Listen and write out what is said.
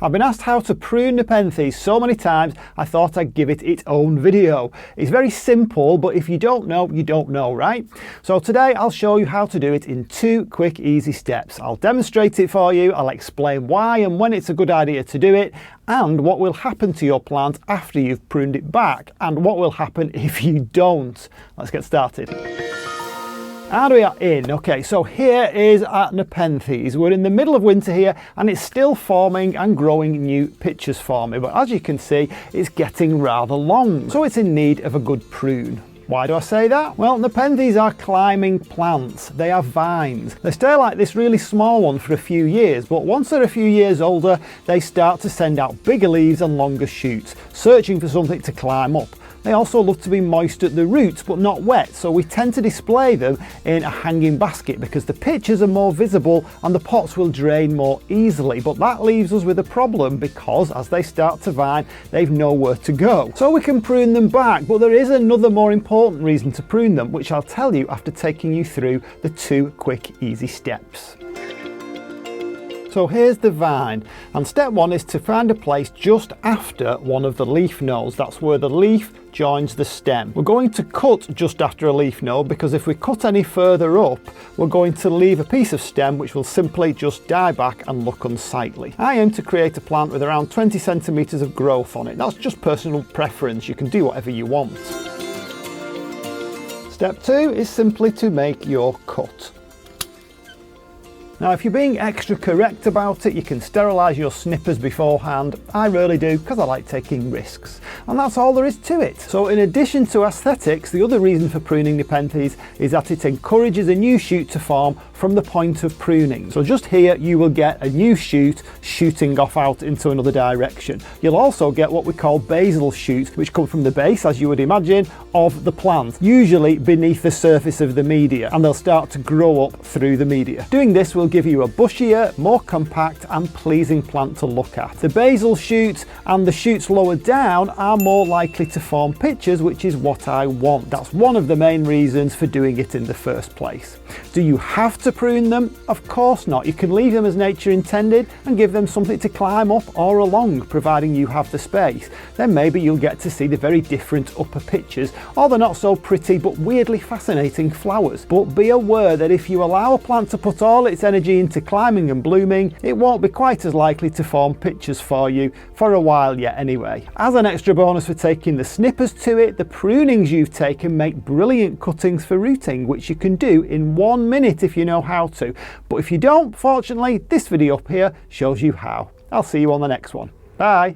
I've been asked how to prune Nepenthes so many times I thought I'd give it its own video. It's very simple, but if you don't know, you don't know, right? So today I'll show you how to do it in 2 quick, easy steps. I'll demonstrate it for you, I'll explain why and when it's a good idea to do it, and what will happen to your plant after you've pruned it back, and what will happen if you don't. Let's get started. And we are in. Okay, so here is at Nepenthes. We're in the middle of winter here and it's still forming and growing new pitchers for me, but as you can see it's getting rather long, so it's in need of a good prune. Why do I say that? Well, Nepenthes are climbing plants. They are vines. They stay like this really small one for a few years, but once they're a few years older they start to send out bigger leaves and longer shoots, searching for something to climb up. They also love to be moist at the roots but not wet, so we tend to display them in a hanging basket because the pitchers are more visible and the pots will drain more easily. But that leaves us with a problem because as they start to vine, they've nowhere to go. So we can prune them back, but there is another more important reason to prune them, which I'll tell you after taking you through the 2 quick, easy steps. So here's the vine, and step 1 is to find a place just after one of the leaf nodes. That's where the leaf joins the stem. We're going to cut just after a leaf node because if we cut any further up, we're going to leave a piece of stem which will simply just die back and look unsightly. I aim to create a plant with around 20 centimeters of growth on it. That's just personal preference. You can do whatever you want. Step 2 is simply to make your cut. Now if you're being extra correct about it, you can sterilise your snippers beforehand. I really do because I like taking risks. And that's all there is to it. So in addition to aesthetics, the other reason for pruning Nepenthes is that it encourages a new shoot to form from the point of pruning. So just here you will get a new shoot shooting off out into another direction. You'll also get what we call basal shoots, which come from the base, as you would imagine, of the plant, usually beneath the surface of the media, and they'll start to grow up through the media. Doing this will give you a bushier, more compact and pleasing plant to look at. The basal shoots and the shoots lower down are more likely to form pitchers, which is what I want. That's one of the main reasons for doing it in the first place. Do you have to prune them? Of course not. You can leave them as nature intended and give them something to climb up or along, providing you have the space. Then maybe you'll get to see the very different upper pitchers or the not so pretty but weirdly fascinating flowers. But be aware that if you allow a plant to put all its energy into climbing and blooming, it won't be quite as likely to form pitchers for you for a while yet anyway. As an extra bonus for taking the snippers to it, the prunings you've taken make brilliant cuttings for rooting, which you can do in 1 minute if you know how to. But if you don't, fortunately, this video up here shows you how. I'll see you on the next one. Bye.